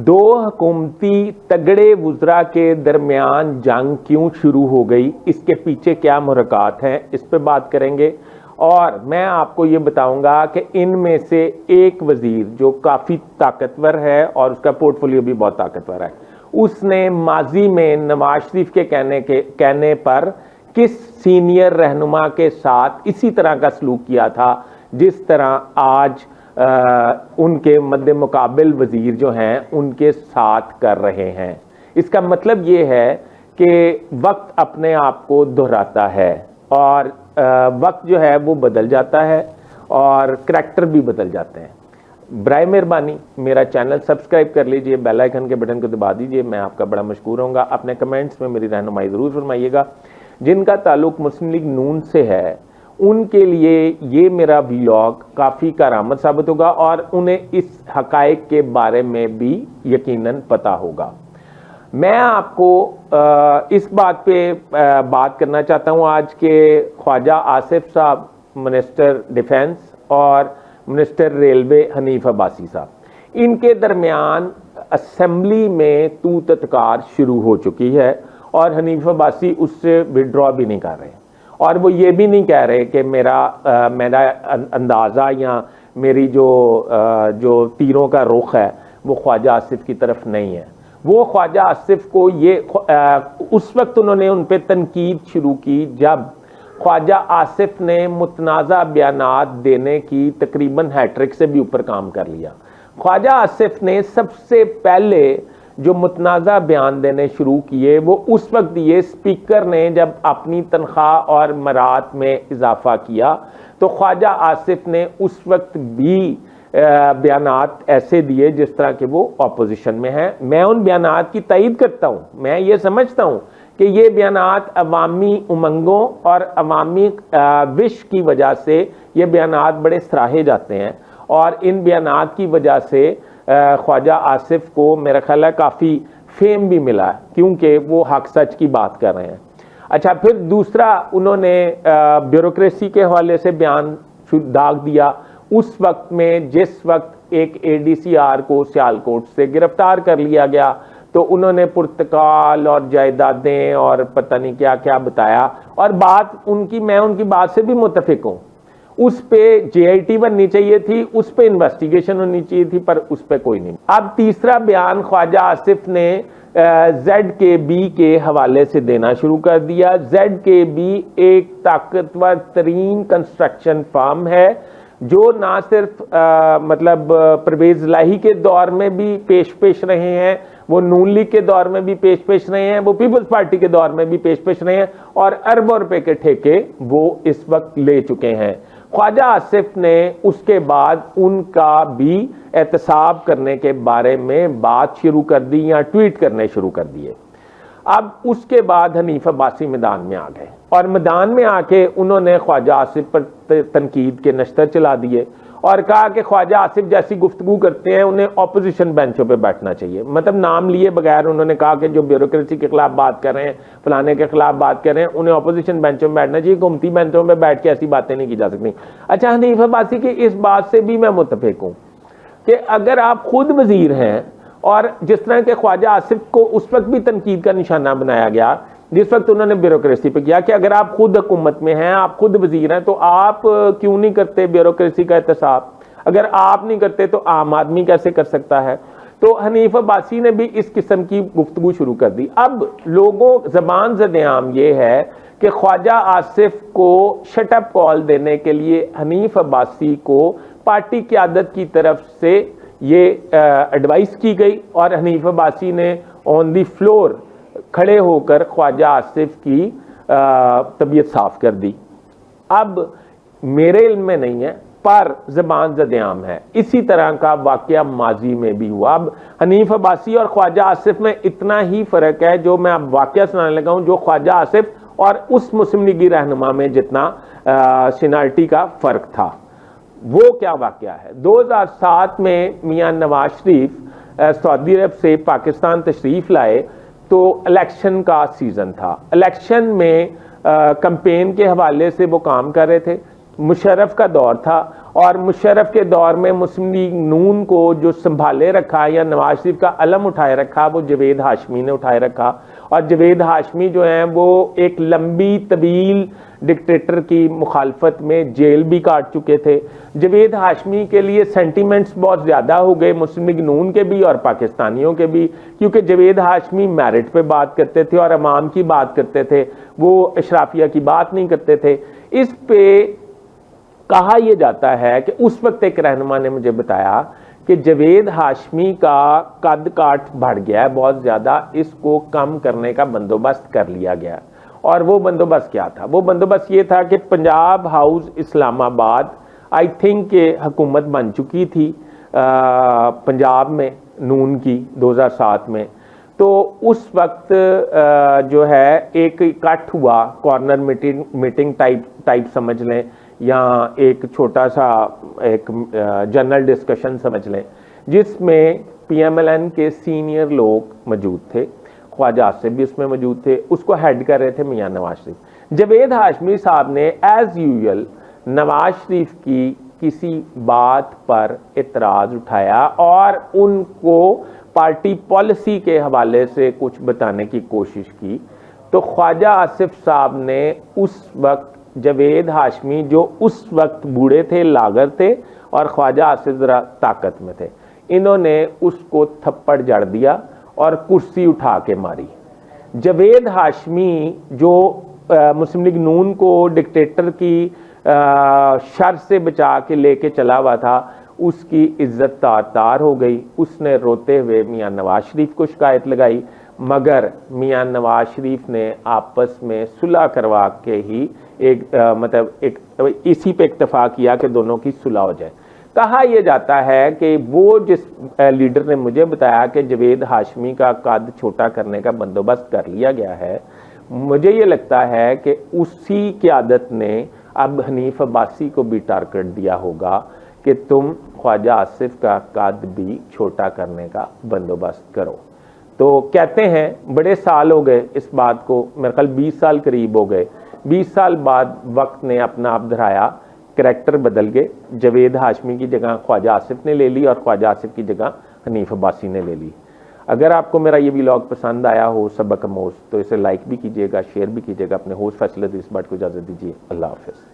दो हुकूमती तगड़े वुज़रा के दरमियान जंग क्यों शुरू हो गई, इसके पीछे क्या मुहरक़ात हैं, इस पर बात करेंगे। और मैं आपको ये बताऊंगा कि इनमें से एक वज़ीर जो काफ़ी ताकतवर है और उसका पोर्टफोलियो भी बहुत ताकतवर है, उसने माजी में नवाज शरीफ के कहने पर किस सीनियर रहनुमा के साथ इसी तरह का सलूक किया था जिस तरह आज उनके मद्दे मुकाबिल वज़ीर जो हैं उनके साथ कर रहे हैं। इसका मतलब ये है कि वक्त अपने आप को दोहराता है और वक्त जो है वो बदल जाता है और करैक्टर भी बदल जाते हैं। बराए मेहरबानी मेरा चैनल सब्सक्राइब कर लीजिए, बेल आइकन के बटन को दबा दीजिए, मैं आपका बड़ा मशकूर होऊंगा। अपने कमेंट्स में मेरी रहनुमाई ज़रूर फरमाइएगा। जिनका ताल्लुक मुस्लिम लीग नून से है उनके लिए ये मेरा व्लॉग काफ़ी कारआमद साबित होगा और उन्हें इस हक़ाइक़ के बारे में भी यकीनन पता होगा। मैं आपको इस बात पे बात करना चाहता हूँ आज के ख्वाजा आसिफ साहब मिनिस्टर डिफेंस और मिनिस्टर रेलवे हनीफ अब्बासी साहब, इनके दरमियान असेंबली में तू तत्कार शुरू हो चुकी है और हनीफ अब्बासी उससे विड्रॉ भी नहीं कर रहे और वो ये भी नहीं कह रहे कि मेरा अंदाज़ा या मेरी जो तीरों का रुख है वो ख्वाजा आसिफ की तरफ नहीं है। वो ख्वाजा आसिफ को ये उस वक्त उन्होंने उन पर तनकीद शुरू की जब ख्वाजा आसिफ ने मुतनाज़ा बयानात देने की तकरीबन हैट्रिक से भी ऊपर काम कर लिया। ख्वाजा आसिफ ने सबसे पहले जो मुतनाज़ा बयान देने शुरू किए वो उस वक्त दिए स्पीकर ने जब अपनी तनख्वाह और मरात में इजाफा किया, तो ख्वाजा आसिफ ने उस वक्त भी बयानात ऐसे दिए जिस तरह के वो अपोजिशन में हैं। मैं उन बयानात की तईद करता हूँ। मैं ये समझता हूँ कि ये बयानात अवामी उमंगों और अवामी विश की वजह से ये बयानात बड़े सराहे जाते हैं और इन बयानात की वजह से ख्वाजा आसिफ को मेरा ख्याल है काफ़ी फेम भी मिला है क्योंकि वो हक सच की बात कर रहे हैं। अच्छा, फिर दूसरा उन्होंने ब्यूरोक्रेसी के हवाले से बयान दाग दिया उस वक्त में जिस वक्त एक ADCR को सियालकोट से गिरफ्तार कर लिया गया, तो उन्होंने पुर्तगाल और जायदादें और पता नहीं क्या क्या बताया और मैं उनकी बात से भी मुत्तफिक हूँ। उस पे JIT बननी चाहिए थी, उस पे इन्वेस्टिगेशन होनी चाहिए थी, पर उस पे कोई नहीं। अब तीसरा बयान ख्वाजा आसिफ ने ZKB के हवाले से देना शुरू कर दिया। ZKB एक ताकतवर तरीन कंस्ट्रक्शन फर्म है जो ना सिर्फ मतलब परवेज इलाही के दौर में भी पेश रहे हैं, वो नून लीग के दौर में भी पेश रहे हैं, वो पीपल्स पार्टी के दौर में भी पेश रहे हैं और अरबों रुपए के ठेके वो इस वक्त ले चुके हैं। ख्वाजा आसिफ ने उसके बाद उनका भी एहतसाब करने के बारे में बात शुरू कर दी या ट्वीट करने शुरू कर दिए। अब उसके बाद हनीफ अब्बासी मैदान में आ गए और मैदान में आके उन्होंने ख्वाजा आसिफ पर तनकीद के नश्तर चला दिए और कहा कि ख्वाजा आसिफ जैसी गुफ्तगू करते हैं उन्हें ऑपोजिशन बेंचों पे बैठना चाहिए। मतलब नाम लिए बगैर उन्होंने कहा कि जो ब्यूरोक्रेसी के खिलाफ बात कर रहे हैं, फलाने के खिलाफ बात कर रहे हैं, उन्हें ऑपोजिशन बेंचों में बैठना चाहिए, हुकूमती बेंचों में बैठ के ऐसी बातें नहीं की जा सकती। अच्छा, हनीफ अब्बासी की इस बात से भी मैं मुत्तफिक हूँ कि अगर आप खुद वजीर हैं और जिस तरह के ख्वाजा आसिफ को उस वक्त भी तनकीद का निशाना बनाया गया जिस वक्त उन्होंने ब्यूरोक्रेसी पे किया कि अगर आप खुद हुकूमत में हैं, आप खुद वजीर हैं, तो आप क्यों नहीं करते ब्यूरोक्रेसी का एहतसाब? अगर आप नहीं करते तो आम आदमी कैसे कर सकता है? तो हनीफ अब्बासी ने भी इस किस्म की गुफ्तगू शुरू कर दी। अब लोगों जबान ज़द-ए-आम ये है कि ख्वाजा आसिफ को शटअप कॉल देने के लिए हनीफ अब्बासी को पार्टी क़यादत की तरफ से ये एडवाइस की गई और हनीफ अब्बासी ने ऑन दी फ्लोर खड़े होकर ख्वाजा आसिफ की तबीयत साफ कर दी। अब मेरे इल्म में नहीं है पर ज़बान ज़द-ए-आम है। इसी तरह का वाक़या माजी में भी हुआ। अब हनीफ अब्बासी और ख्वाजा आसिफ में इतना ही फ़र्क है जो मैं अब वाक़या सुनाने लगा हूँ, जो ख्वाजा आसिफ और उस मुस्लिम लीगी रहनुमा में जितना सीनियरिटी का फ़र्क था। वो क्या वाक़या है? 2007 में मियाँ नवाज शरीफ सऊदी अरब से पाकिस्तान तशरीफ़ लाए तो इलेक्शन का सीज़न था। इलेक्शन में कैंपेन के हवाले से वो काम कर रहे थे। मुशर्रफ का दौर था और मुशर्रफ के दौर में मुस्लिम लीग नून को जो संभाले रखा या नवाज शरीफ का अलम उठाए रखा वो जवेद हाशमी ने उठाए रखा। और जवेद हाशमी जो हैं वो एक लंबी तवील डिक्टेटर की मुखालफत में जेल भी काट चुके थे। जवेद हाशमी के लिए सेंटिमेंट्स बहुत ज़्यादा हो गए मुस्लिम लीग नून के भी और पाकिस्तानियों के भी, क्योंकि जवेद हाशमी मेरिट पे बात करते थे और अवाम की बात करते थे, वो अशराफिया की बात नहीं करते थे। इस पे कहा यह जाता है कि उस वक्त एक रहनुमा ने मुझे बताया कि जवेद हाशमी का कद काठ बढ़ गया है बहुत ज़्यादा, इसको कम करने का बंदोबस्त कर लिया गया। और वो बंदोबस्त क्या था? वो बंदोबस्त ये था कि Punjab house Islamabad I think के हुकूमत बन चुकी थी पंजाब में नून की 2007 में। तो उस वक्त जो है एक इकट्ठ हुआ, कॉर्नर मीटिंग टाइप समझ लें या एक छोटा सा एक जनरल डिस्कशन समझ लें, जिसमें PMLN के सीनियर लोग मौजूद थे, ख्वाजा आसिफ भी उसमें मौजूद थे, उसको हेड कर रहे थे मियां नवाज शरीफ। जवेद हाशमी साहब ने एज यूजुअल नवाज शरीफ की किसी बात पर इतराज़ उठाया और उनको पार्टी पॉलिसी के हवाले से कुछ बताने की कोशिश की। तो ख्वाजा आसिफ साहब ने उस वक्त जवेद हाशमी जो उस वक्त बूढ़े थे, लागर थे, और ख्वाजा आसिफ ज़रा ताकत में थे, इन्होंने उसको थप्पड़ जड़ दिया और कुर्सी उठा के मारी। जवेद हाशमी जो मुस्लिम लीग नून को डिक्टेटर की शर से बचा के लेके चला हुआ था, उसकी इज्जत तार हो गई। उसने रोते हुए मियां नवाज शरीफ को शिकायत लगाई, मगर मियां नवाज शरीफ ने आपस में सुलह करवा के ही एक इसी पे इत्तेफाक किया कि दोनों की सुलह हो जाए। कहा यह जाता है कि वो जिस लीडर ने मुझे बताया कि जवेद हाशमी का कद छोटा करने का बंदोबस्त कर लिया गया है, मुझे ये लगता है कि उसी क़यादत ने अब हनीफ अब्बासी को भी टारगेट दिया होगा कि तुम ख्वाजा आसिफ का कद भी छोटा करने का बंदोबस्त करो। तो कहते हैं बड़े साल हो गए इस बात को, मेरे ख्याल 20 साल करीब हो गए। 20 साल बाद वक्त ने अपना आप दोहराया, करैक्टर बदल गए। जवेद हाशमी की जगह ख्वाजा आसिफ ने ले ली और ख्वाजा आसिफ की जगह हनीफ अब्बासी ने ले ली। अगर आपको मेरा ये व्लॉग पसंद आया हो सबक आमोज़, तो इसे लाइक भी कीजिएगा, शेयर भी कीजिएगा। अपने होस्ट फैसल इस बात को इजाज़त दीजिए। अल्लाह हाफ़िज़।